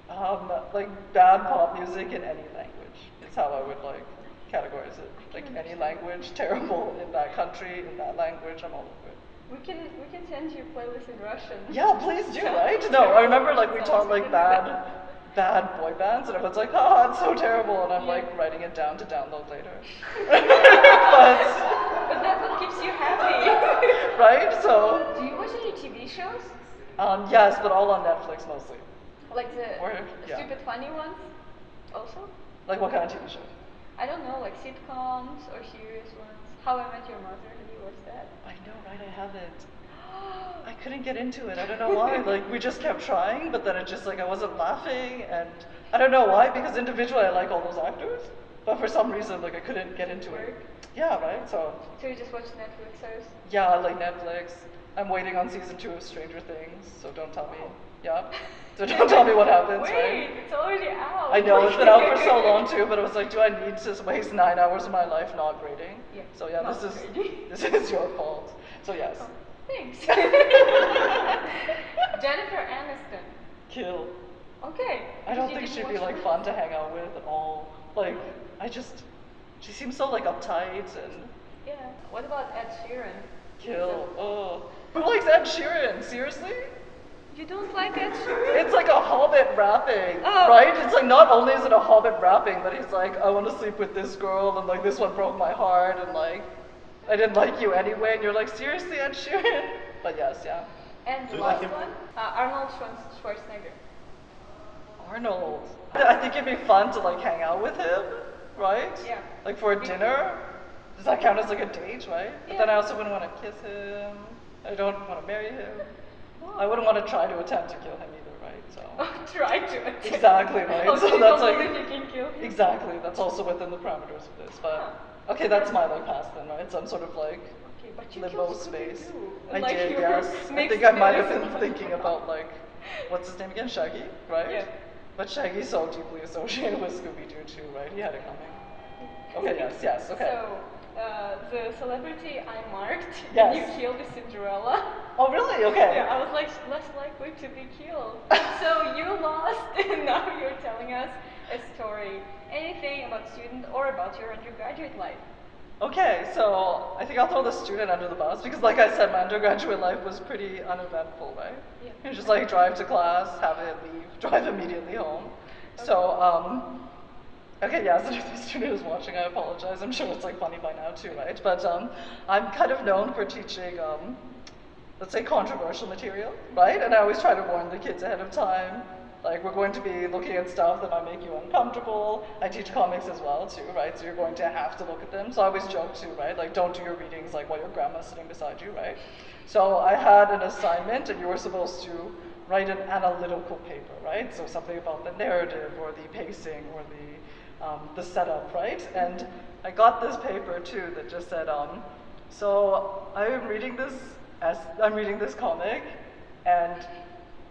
to? Like bad pop music in any language is how I would like categorize it. Like any language, terrible in that country, in that language, I'm all over it. We can send you a playlist in Russian. Yeah, please do, right? No, I remember like we taught like bad boy bands, and everyone's like, oh, it's so terrible, and I'm like writing it down to download later. But that's what keeps you happy. right? So Do you watch any TV shows? yes, but all on Netflix mostly. Like the Or, yeah. stupid funny ones? Also? Like what kind of TV show? I don't know, like sitcoms or serious ones. How I Met Your Mother, have you watched that? I know, right? I haven't. I couldn't get into it. I don't know why. Like we just kept trying, but then it just like I wasn't laughing, and I don't know why. Because individually I like all those actors, but for some reason like I couldn't get into it. Yeah, right. So So you just watch Netflix shows? yeah, I like Netflix. I'm waiting on season 2 of Stranger Things, so don't tell me. Yeah. So don't tell me what happens, Wait, right? it's already out. I know, it's been out for so long too, but it was like, do I need to waste 9 hours of my life not grading? Yeah, So yeah, not this grading. is your fault. So yes. Oh, thanks. Jennifer Aniston. Kill. Okay. I don't You think didn't she'd be watch like her? fun to hang out with at all. Like, she seems so like uptight and Yeah. What about Ed Sheeran? kill. Oh. Who likes Ed Sheeran? Seriously? You don't like Ed Sheeran? It's like a hobbit rapping, Oh. right? It's like not only is it a hobbit rapping, but he's like, I want to sleep with this girl, and like this one broke my heart, and like, I didn't like you anyway, and you're like, seriously, Ed Sheeran? But yes, yeah. And the Do you like last him? one, Arnold Schwarzenegger. Arnold. I think it'd be fun to like hang out with him, right? Yeah. Like for a dinner. Does that count as like a date, right? But then I Yeah. also wouldn't want to kiss him. I don't want to marry him. I wouldn't want to try to attempt to kill him either, right? So Try to attempt. exactly, right? Oh, So you that's don't like believe you can kill him? exactly. That's also within the parameters of this. But okay, that's my like past then, right? Some sort of like Okay, but you limbo killed space. Scooby-Doo. I Like did, you yes. I mixed think I might have feelings. been thinking about like, what's his name again? Shaggy, right? Yeah. But Shaggy's so deeply associated with Scooby-Doo too, right? He had it coming. Okay, yes, okay. So, the celebrity I marked, Yes. and you killed is Cinderella. Oh, really? Okay. Yeah, I was like, less likely to be killed. So you lost, and now you're telling us a story. Anything about student or about your undergraduate life? Okay, so I think I'll throw the student under the bus because, like I said, my undergraduate life was pretty uneventful, right? Yeah. You just like drive to class, have it, leave, drive immediately home. So, okay, yeah, so if the student is watching, I apologize. I'm sure it's like funny by now too, right? But I'm kind of known for teaching, let's say, controversial material, right? And I always try to warn the kids ahead of time. Like, we're going to be looking at stuff that might make you uncomfortable. I teach comics as well too, right? So you're going to have to look at them. So I always joke too, right? Like, don't do your readings like while your grandma's sitting beside you, right? So I had an assignment, and you were supposed to write an analytical paper, right? So something about the narrative or the pacing or the setup, right? And I got this paper too that just said, so I'm reading this comic, and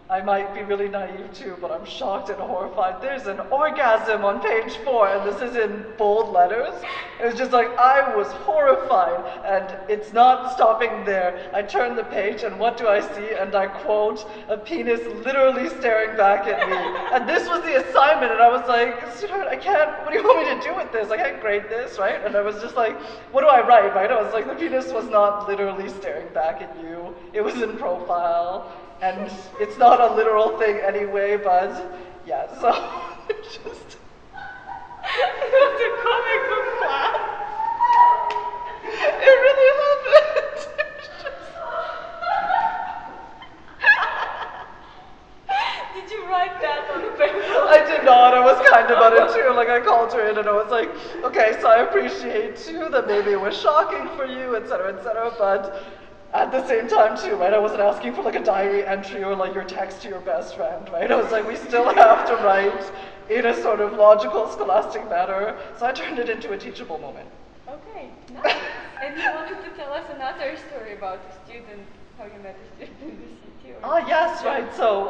I might be really naive too, but I'm shocked and horrified. There's an orgasm on page 4, and this is in bold letters. It was just like, I was horrified, and it's not stopping there. I turn the page, and what do I see? And I quote, a penis literally staring back at me. And this was the assignment, and I was like, sweetheart, I can't, what do you want me to do with this? I can't grade this, right? And I was just like, what do I write, right? I was like, the penis was not literally staring back at you. It was in profile. And it's not a literal thing anyway, but yeah, so it's just it was a comic book class. It really happened. It's just... Did you write that on the paper? I did not. I was kind about it too. Like I called her in and I was like, okay, so I appreciate too that maybe it was shocking for you, etc., but at the same time too, right? I wasn't asking for like a diary entry or like your text to your best friend, right? I was like, we still have to write in a sort of logical, scholastic manner. So I turned it into a teachable moment. Okay, nice. And you wanted to tell us another story about a student, how you met a student in the city? Or Yes, right. So,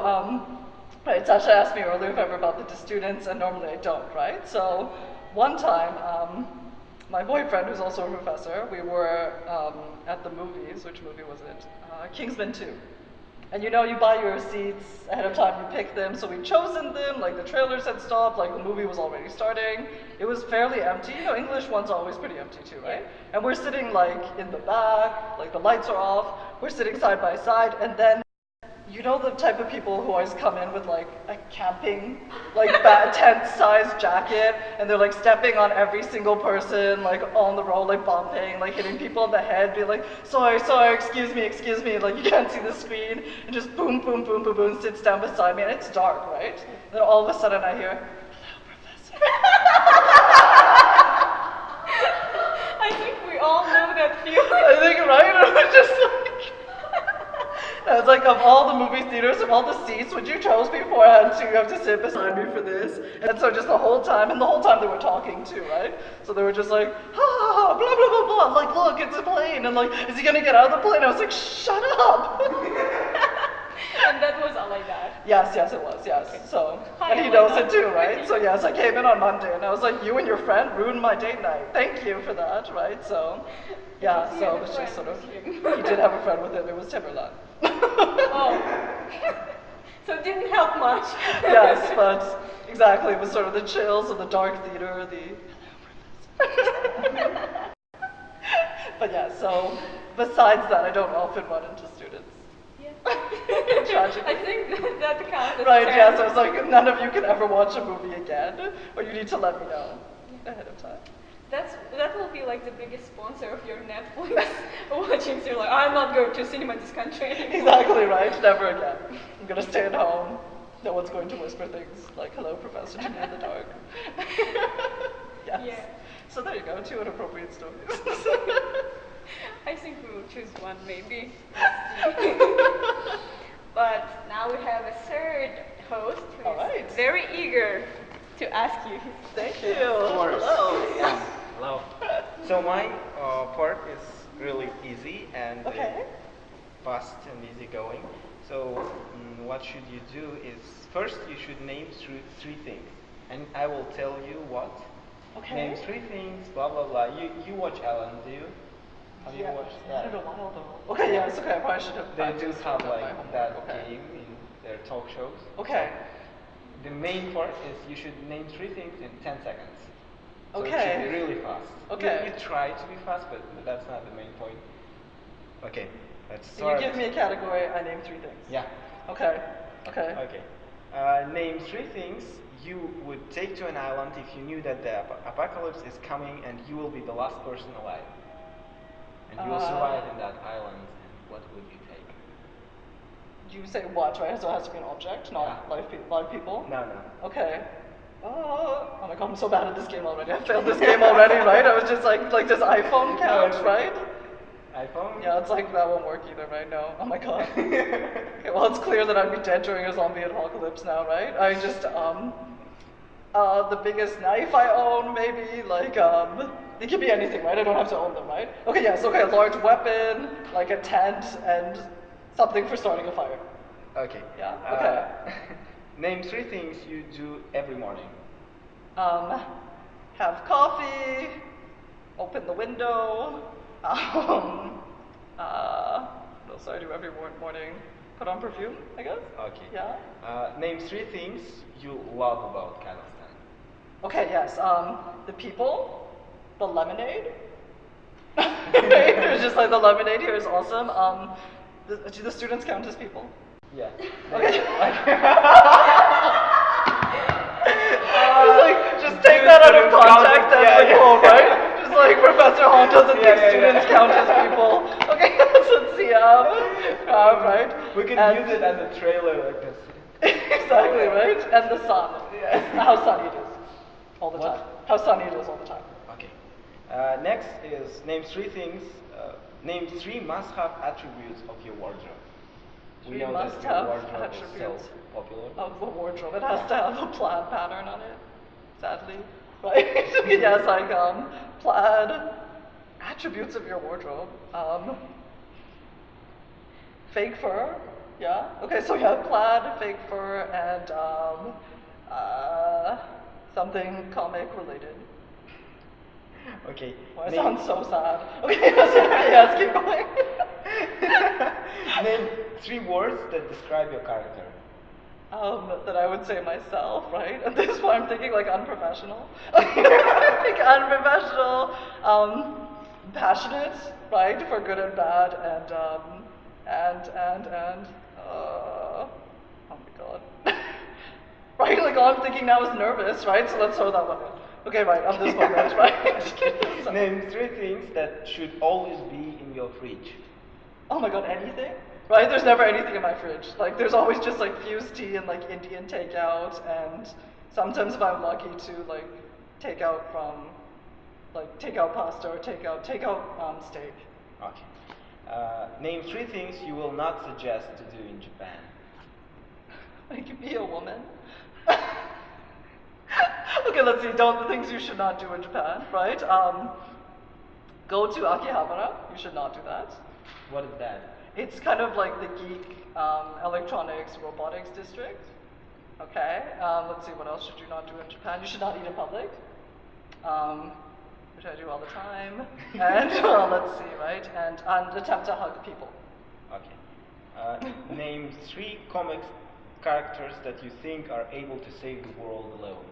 right, Sasha asked me earlier if ever about the students, and normally I don't, right? So, one time, my boyfriend, who's also a professor, we were at the movies. Which movie was it? Kingsman 2. And you know, you buy your seats ahead of time, you pick them, so we'd chosen them, like the trailers had stopped, like the movie was already starting. It was fairly empty. You know, English ones are always pretty empty too, right? And we're sitting like in the back, like the lights are off, we're sitting side by side, and then you know the type of people who always come in with like a camping, like tent-sized jacket, and they're like stepping on every single person, like on the road, like bumping, like hitting people in the head, be like, sorry, excuse me, like you can't see the screen, and just boom, boom, boom, boom, boom, sits down beside me, and it's dark, right? Then all of a sudden I hear, hello, professor. I think we all know that feeling. I think, right? I was just like, I was like, of all the movie theaters, of all the seats, which you chose beforehand too, you have to sit beside me for this. And so just the whole time they were talking too, right? So they were just like, ha, blah, blah, blah, blah, like, look, it's a plane. And like, is he gonna get out of the plane? I was like, shut up. And that was all like that. Yes, it was, yes. Okay. So, Hi, and he knows it too, right? So yes, I came in on Monday and I was like, you and your friend ruined my date night. Thank you for that, right? So, yeah, so it was just sort of, he did have a friend with him, it was Timberland. Oh. So it didn't help much. Yes, but exactly, it was sort of the chills of the dark theater, But yeah, so besides that, I don't often run into students. Yeah. Tragically. I think that counts as Right, 10. yes, I was like, none of you can ever watch a movie again, or you need to let me know ahead of time. That will be like the biggest sponsor of your Netflix watching. So you're like, I'm not going to cinema this country anymore. Exactly, right? Never again. I'm gonna stay at home. No one's going to whisper things like, hello, professor, to me in the dark. Yes. Yeah. So there you go, 2 inappropriate stories. I think we will choose one maybe. But now we have a third host who is very eager to ask you. Thank you. Of course. Hello. Yeah. Hello. So my part is really easy and fast and easy going. So what should you do is first you should name three things, and I will tell you what. Okay. Name 3 things. Blah blah blah. You watch Ellen, do you? Have you watched that? I don't know while though. Okay, yes, okay, I probably should have. They do have like that game in their talk shows. Okay. The main part is you should name 3 things in 10 seconds. So Okay. it should be really fast. Okay. You try to be fast, but that's not the main point. Okay, let's So start. you give me a category, I name 3 things. Yeah. Okay. Okay. Okay. Name 3 things you would take to an island if you knew that the apocalypse is coming and you will be the last person alive. And you will survive in that island. And what would you take? You say what, right? So it has to be an object, not live people? No. Okay. Oh my god, I'm so bad at this game already. I failed this game already, right? I was just like does iPhone count, right? iPhone? Yeah, it's like that won't work either, right? No. Oh my god. Okay, well it's clear that I'd be dead during a zombie apocalypse now, right? I just the biggest knife I own, maybe, like it could be anything, right? I don't have to own them, right? Okay, yes, okay, a large weapon, like a tent, and something for starting a fire. Okay. Yeah. Okay. Name 3 things you do every morning. Have coffee, open the window, what else do I do every morning? Put on perfume, I guess? Okay. Yeah. Name 3 things you love about Kazakhstan. Okay, yes. The people, the lemonade. It's just like the lemonade here is awesome. Do the students count as people? Yeah. Okay. Just take that out of context as the quote, right? Just like Professor Hong doesn't think students count as people. Okay, let's see. Right. We can use it as a trailer like this. Exactly, right? And the sun. Yeah. How sunny it is all the What? time. How sunny it is all the time. Okay. Next is name 3 things. Name 3 must-have attributes of your wardrobe. We Three know that your must-have wardrobe is so attributes popular. Of the wardrobe. It has to have a plaid pattern on it, sadly. Right? Yes, like plaid attributes of your wardrobe. Fake fur, yeah. Okay, so yeah, plaid, fake fur, and something comic related. Okay. Well, it sounds so sad. Okay, yes, keep going. Name 3 words that describe your character. That I would say myself, right? At this point, I'm thinking like unprofessional. Like unprofessional, passionate, right, for good and bad, and oh my god. Right, like all I'm thinking now is nervous, right? So let's throw that one in. Okay, right, at this moment, right? So- Name 3 things that should always be in your fridge. Oh my god, anything? Right? There's never anything in my fridge. Like, there's always just like fused tea and like Indian takeout, and sometimes if I'm lucky to like take out from, like take out pasta or take out steak. Okay. Name 3 things you will not suggest to do in Japan. Like, be a woman. Okay, let's see. The things you should not do in Japan, right? Go to Akihabara. You should not do that. What is that? It's kind of like the geek electronics robotics district. Okay. Let's see. What else should you not do in Japan? You should not eat in public, which I do all the time. And let's see, right? And attempt to hug people. Okay. Name 3 comics characters that you think are able to save the world alone.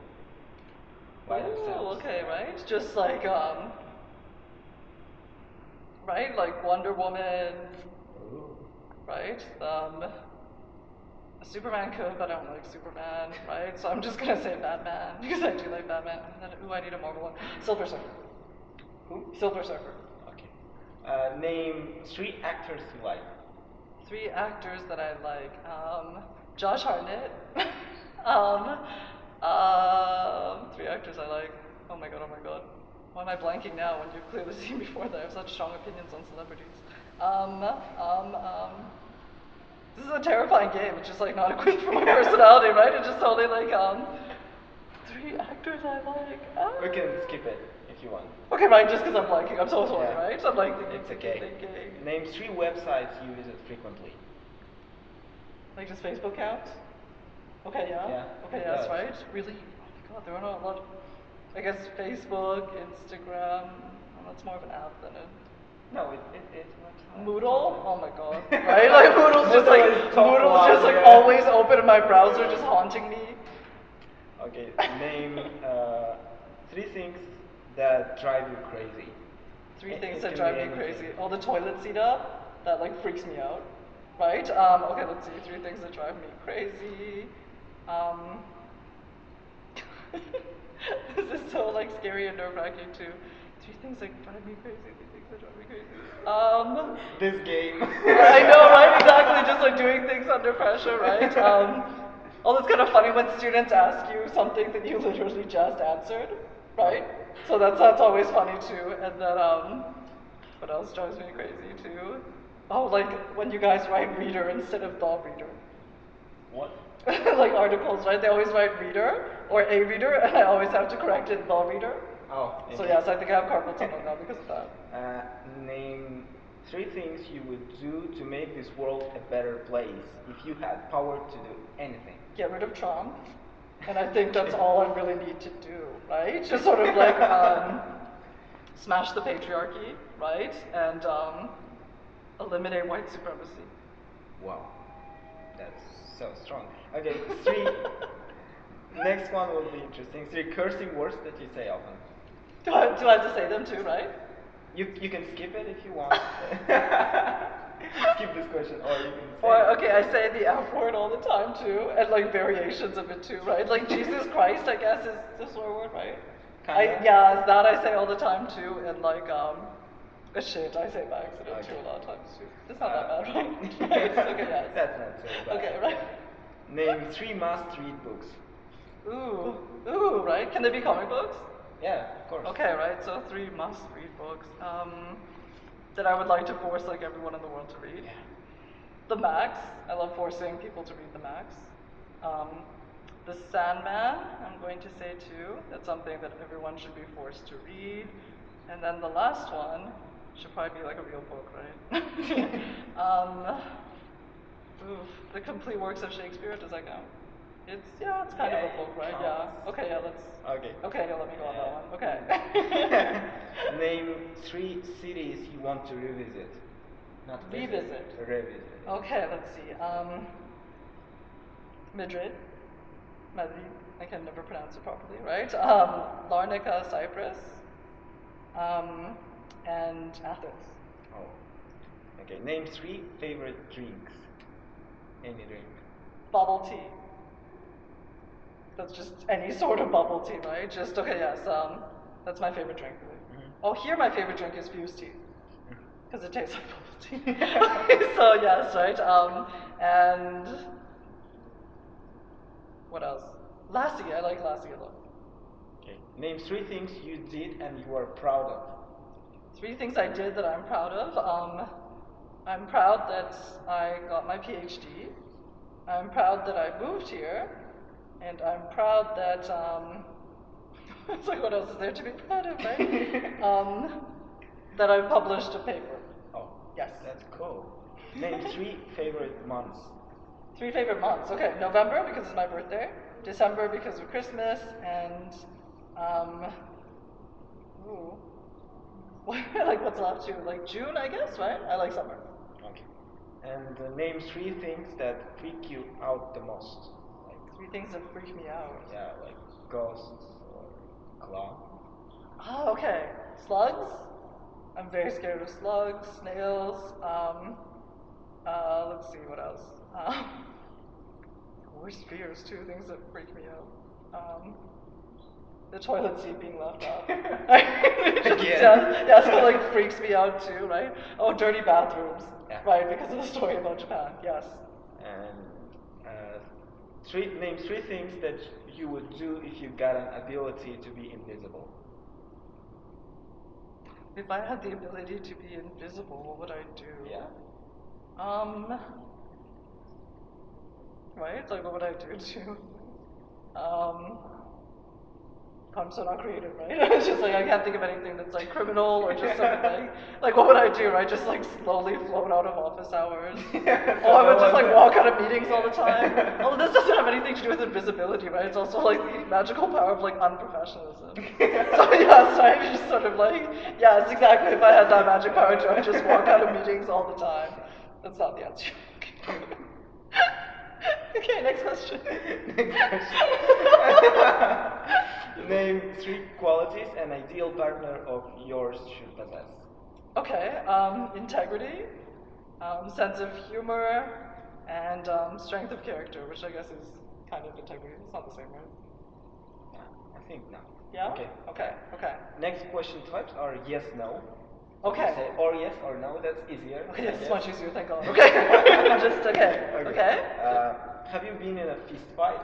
By themselves. Okay, right? Just like right? Like Wonder Woman. Ooh. Right? Superman could, but I don't like Superman, right? So I'm just gonna say Batman, because I do like Batman. Ooh, I need a Marvel one. Silver Surfer. Who? Silver Surfer. Okay. Name 3 actors you like. 3 actors that I like. Josh Hartnett. 3 actors I like. Oh my god, oh my god. Why am I blanking now when you've clearly seen before that I have such strong opinions on celebrities? This is a terrifying game. It's just like not equipped for my personality, right? It's just only like 3 actors I like. We can skip it if you want. Okay, right, just because I'm blanking. I'm so sorry, Yeah. right? I'm like thinking, It's okay. thinking. Name 3 websites you visit frequently. Like, does Facebook count? Okay, yeah. Yeah, Okay, it yes, does. right? Really? Oh my god, there are not a lot. I guess Facebook, Instagram. Well, that's more of an app than a. No, it's Moodle? Oh my god. Right? Like Moodle's just like Moodle is top Moodle's one, just like yeah. always open in my browser, just haunting me. Okay, name 3 things that drive you crazy. 3 things It that can drive be me anything. crazy. Oh, the toilet seat up. That like freaks me out. Right? Okay, let's see. 3 things that drive me crazy. This is so like scary and nerve-wracking too. 3 things that drive me crazy. 3 things that drive me crazy. This game. I know, right? Exactly. Just like doing things under pressure, right? Oh, it's kind of funny when students ask you something that you literally just answered, right? So that's always funny too. And then what else drives me crazy too? Oh, like when you guys write reader instead of the reader. What? Like articles, right? They always write reader or a reader, and I always have to correct it the reader. Oh. So okay. yes, I think I have carpal tunnel now because of that. Name 3 things you would do to make this world a better place if you had power to do anything. Get rid of Trump. And I think that's all I really need to do, right? Just sort of like smash the patriarchy, right? And eliminate white supremacy. Wow, that's so strong. Okay, 3. Next one will be interesting. 3 cursing words that you say often. Do I have to say them too, right? You can skip it if you want. Skip this question, or you can say. Or, okay, I say the F word all the time too, and like variations of it too, right? Like Jesus Christ, I guess, is the swear word, right? Yeah, that I say all the time too, and like a shit I say by accident too a lot of times too. It's not that bad, right? Right? Okay, yes. That's not so bad. Okay, right. Name 3 must-read books. Ooh, right? Can they be comic books? Yeah, of course. Okay, right. So 3 must-read books that I would like to force like everyone in the world to read. Yeah. The Max. I love forcing people to read The Max. The Sandman. I'm going to say too. That's something that everyone should be forced to read. And then the last one should probably be like a real book, right? The complete works of Shakespeare. Does that count? It's kind of a book, right? Counts. Yeah. Okay, yeah, let's. Okay, yeah, let me go on that one. Okay. Name 3 cities you want to revisit. Not visit. Revisit. Revisit. Okay, let's see. Madrid. I can never pronounce it properly, right? Larnaca, Cyprus. And Athens. Oh. Okay. Name 3 favorite drinks. Any drink. Bubble tea. That's just any sort of bubble tea, right? Just, okay, yes, that's my favorite drink. Mm-hmm. Oh, here my favorite drink is fused tea, because it tastes like bubble tea. So, yes, right? And what else? Lassi, I like Lassi a lot. Okay. Name 3 things you did and you are proud of. 3 things I did that I'm proud of. I'm proud that I got my PhD. I'm proud that I moved here. And I'm proud that, it's like, what else is there to be proud of, right? That I published a paper. Oh, yes. That's cool. Name 3 favorite months. 3 favorite months. Okay, November because it's my birthday. December because of Christmas, and like what's left too? Like June, I guess, right? I like summer. Okay. And name 3 things that freak you out the most. 3 things that freak me out. Yeah, like ghosts or clown. Oh, okay. Slugs. I'm very scared of slugs, snails. Let's see, what else? Worst fears too, things that freak me out. The toilet seat being left out. Yeah, so like freaks me out too, right? Oh, dirty bathrooms. Yeah. Right, because of the story about Japan, yes. And name 3 things that you would do if you got an ability to be invisible. If I had the ability to be invisible, what would I do? Yeah. Right? Like, what would I do to? I'm so not creative, right? It's just like I can't think of anything that's like criminal or just something like what would I do, right? Just like slowly float out of office hours. I would just like walk out of meetings all the time. Although this doesn't have anything to do with invisibility, right? It's also like the magical power of like unprofessionalism. So yes, right? Just sort of like, yes, exactly. If I had that magic power, I would just walk out of meetings all the time. That's not the answer. Okay, next question. Name 3 qualities an ideal partner of yours should possess. Okay, integrity, sense of humor, and strength of character, which I guess is kind of integrity. It's not the same, right? Yeah, I think no. Yeah? Okay. Okay. Next question types are yes, no. Okay. Say or yes or no, that's easier. Okay, yes, it's much easier, thank God. Okay. Just, okay. Have you been in a fist fight?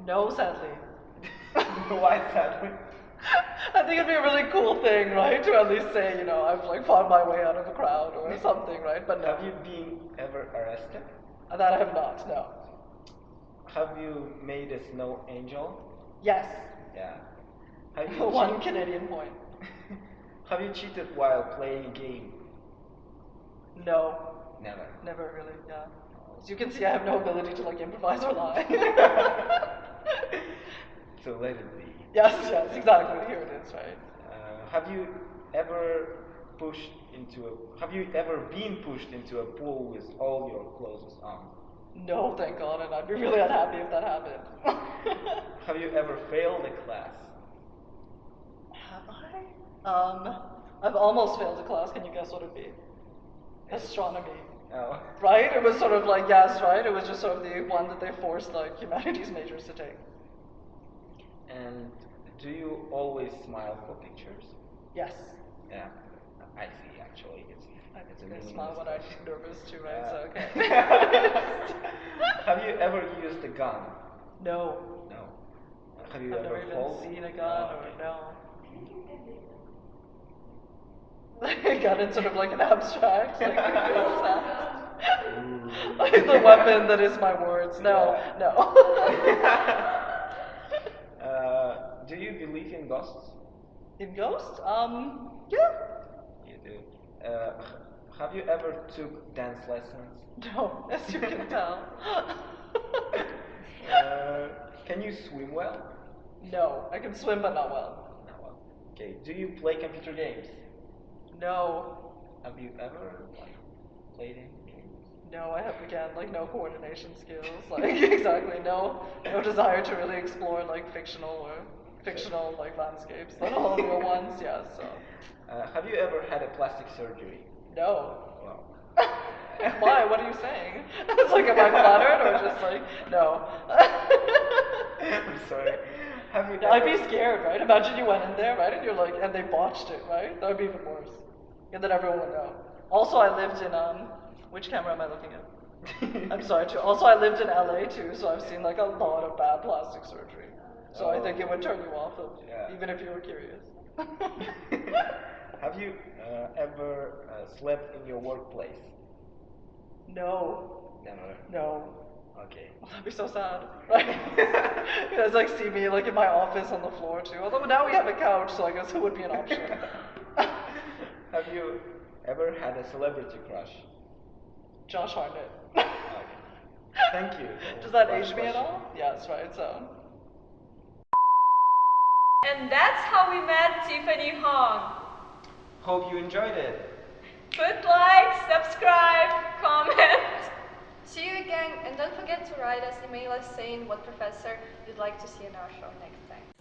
No, sadly. Why sadly? I think it'd be a really cool thing, right? To at least say, you know, I've like fought my way out of a crowd or something, right? But no. Have you been ever arrested? That I have not, no. Have you made a snow angel? Yes. Yeah. Have you One Canadian point. Have you cheated while playing a game? No. Never. Never really, yeah. As you can see, I have no ability to like improvise or lie. So let it be. Yes, exactly. Here it is, right? Have you ever been pushed into a pool with all your clothes on? No, thank God, and I'd be really unhappy if that happened. Have you ever failed a class? Have I? I've almost failed a class. Can you guess what it'd be? Astronomy. Oh. Right? It was sort of like, yes, right? It was just sort of the one that they forced like humanities majors to take. And do you always smile for pictures? Yes. Yeah, I see. Actually, it's I a can meaningless smile when I'm question. nervous too, right? So, okay. Have you ever used a gun? No. No. Have you I've ever never even hold? seen a gun No, or okay. no. I got it sort of like an abstract, like like the weapon that is my words. No, Yeah. no. Do you believe in ghosts? In ghosts? Yeah. You do. Have you ever took dance lessons? No, as you can tell. Can you swim well? No, I can swim but not well. Not well. Okay. Do you play computer games? No. Have you ever played any games? No, I have again like no coordination skills. Like exactly no desire to really explore like fictional like landscapes. Let alone real ones. Yeah. So. Have you ever had a plastic surgery? No. Well. Why? What are you saying? It's like, am I flattered or just like no? I'm sorry. Have you? I'd be scared, right? Imagine you went in there, right, and you're like, and they botched it, right? That would be even worse. And then everyone would know. Also, I lived in which camera am I looking at? I'm sorry too. Also, I lived in LA too, so I've seen like a lot of bad plastic surgery. So I think it would turn you off, even if you were curious. Have you ever slept in your workplace? No. Never. No. Okay. That'd be so sad, right? You guys like see me like in my office on the floor too. Although now we have a couch, so I guess it would be an option. Have you ever had a celebrity crush? Josh Hartnett. Okay. Thank you. Does that age me at all? Yes, right, so. And that's how we met Tiffany Hong. Hope you enjoyed it. Put like, subscribe, comment. See you again, and don't forget to write us, email us saying what professor you'd like to see in our show next time.